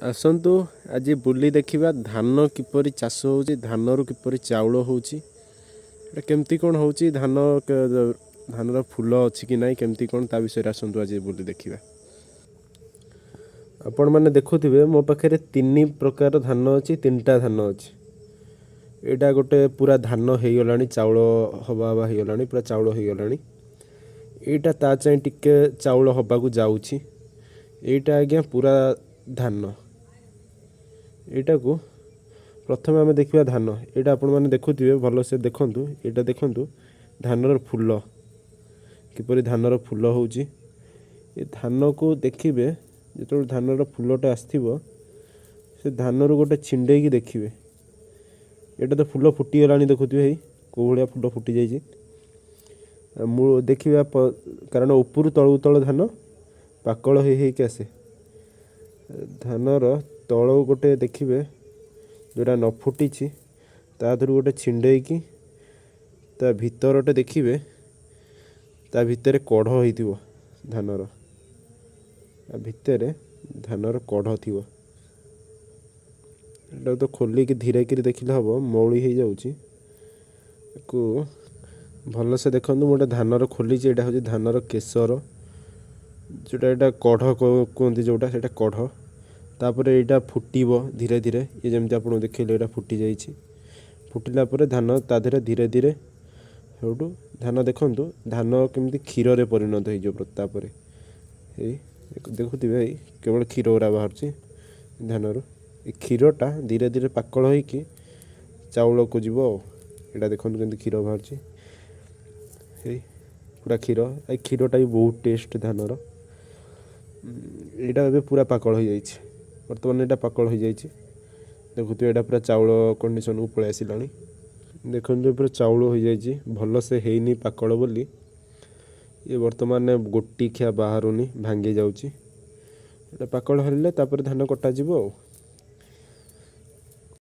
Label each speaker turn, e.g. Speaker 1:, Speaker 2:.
Speaker 1: ଆସନ୍ତୁ ଆଜି ବୁଲି ଦେଖିବା ଧାନ କିପରି ଚାଷ ହେଉଛି, ଧାନରୁ କିପରି ଚାଉଳ ହେଉଛି, ଏଟା କେମିତି କ'ଣ ହେଉଛି, ଧାନର ଫୁଲ ଅଛି କି ନାହିଁ, କେମିତି କ'ଣ ତା ବିଷୟରେ ଆସନ୍ତୁ ଆଜି ବୁଲି ଦେଖିବା। ଆପଣମାନେ ଦେଖୁଥିବେ ମୋ ପାଖରେ ତିନି ପ୍ରକାର ଧାନ ଅଛି, ତିନିଟା ଧାନ ଅଛି। ଏଇଟା ଗୋଟେ ପୁରା ଧାନ ହେଇଗଲାଣି, ଚାଉଳ ହବା ହେଇଗଲାଣି, ପୁରା ଚାଉଳ ହେଇଗଲାଣି। ଏଇଟା ତା ଚାହିଁ ଟିକେ ଚାଉଳ ହବାକୁ ଯାଉଛି। ଏଇଟା ଆଜ୍ଞା ପୁରା ଧାନ। ଏଇଟାକୁ ପ୍ରଥମେ ଆମେ ଦେଖିବା ଧାନ। ଏଇଟା ଆପଣମାନେ ଦେଖୁଥିବେ, ଭଲସେ ଦେଖନ୍ତୁ। ଏଇଟା ଦେଖନ୍ତୁ ଧାନର ଫୁଲ, କିପରି ଧାନର ଫୁଲ ହେଉଛି। ଏ ଧାନକୁ ଦେଖିବେ, ଯେତେବେଳେ ଧାନର ଫୁଲଟା ଆସିଥିବ, ସେ ଧାନରୁ ଗୋଟେ ଛିଣ୍ଡେଇକି ଦେଖିବେ। ଏଇଟା ତ ଫୁଲ ଫୁଟିଗଲାଣି, ଦେଖୁଥିବେ ଏଇ କେଉଁ ଭଳିଆ ଫୁଲ ଫୁଟିଯାଇଛି। ମୁଁ ଦେଖିବା କାରଣ ଉପରୁ ତଳକୁ ତଳ ଧାନ ପାକଳ ହେଇକି ଆସେ। ଧାନର ତଳକୁ ଗୋଟେ ଦେଖିବେ, ଯେଉଁଟା ନ ଫୁଟିଛି ତା ଦେହରୁ ଗୋଟେ ଛିଣ୍ଡେଇକି ତା ଭିତରଟେ ଦେଖିବେ, ତା ଭିତରେ କଢ଼ ହେଇଥିବ ଧାନର। ତା ଭିତରେ ଧାନର କଢ଼ ଥିବ। ଏଟାକୁ ତ ଖୋଲିକି ଧୀରେ କିରି ଦେଖିଲେ ହେବ, ମଉଳି ହେଇଯାଉଛି। ତାକୁ ଭଲସେ ଦେଖନ୍ତୁ। ମୁଁ ଗୋଟେ ଧାନର ଖୋଲିଛି। ଏଇଟା ହେଉଛି ଧାନର କେଶର, ଯେଉଁଟା ଏଇଟା କଢ଼ କୁହନ୍ତି, ଯେଉଁଟା ସେଇଟା କଢ଼। ତାପରେ ଏଇଟା ଫୁଟିବ ଧୀରେ ଧୀରେ। ଇଏ ଯେମିତି ଆପଣଙ୍କୁ ଦେଖେଇଲେ ଏଇଟା ଫୁଟି ଯାଇଛି। ଫୁଟିଲା ପରେ ଧାନ ତା ଦେହରେ ଧୀରେ ଧୀରେ ସେଇଠୁ ଧାନ ଦେଖନ୍ତୁ, ଧାନ କେମିତି କ୍ଷୀରରେ ପରିଣତ ହେଇଯିବ। ତାପରେ ଏଇ ଦେଖୁଥିବେ, ଏଇ କେବଳ କ୍ଷୀର ଗୁରା ବାହାରୁଛି ଧାନରୁ। ଏ କ୍ଷୀରଟା ଧୀରେ ଧୀରେ ପାକଳ ହେଇକି ଚାଉଳକୁ ଯିବ ଆଉ। ଏଇଟା ଦେଖନ୍ତୁ କେମିତି କ୍ଷୀର ବାହାରୁଛି। ଏଇ ପୁରା କ୍ଷୀର। ଏଇ କ୍ଷୀରଟା ବି ବହୁତ ଟେଷ୍ଟ ଧାନର। ଏଇଟା ଏବେ ପୁରା ପାକଳ ହେଇଯାଇଛି। ବର୍ତ୍ତମାନ ଏଇଟା ପାକଳ ହେଇଯାଇଛି। ଦେଖୁଥିବେ ଏଇଟା ପୁରା ଚାଉଳ କଣ୍ଡିସନକୁ ପଳେଇ ଆସିଲାଣି। ଦେଖନ୍ତୁ ପୁରା ଚାଉଳ ହେଇଯାଇଛି, ଭଲସେ ହେଇନି ପାକଳ ବୋଲି ଇଏ ବର୍ତ୍ତମାନ ଗୋଟି ଖିଆ ବାହାରୁନି, ଭାଙ୍ଗି ଯାଉଛି। ଏଇଟା ପାକଳ ହେଲେ ତାପରେ ଧାନ କଟାଯିବ ଆଉ।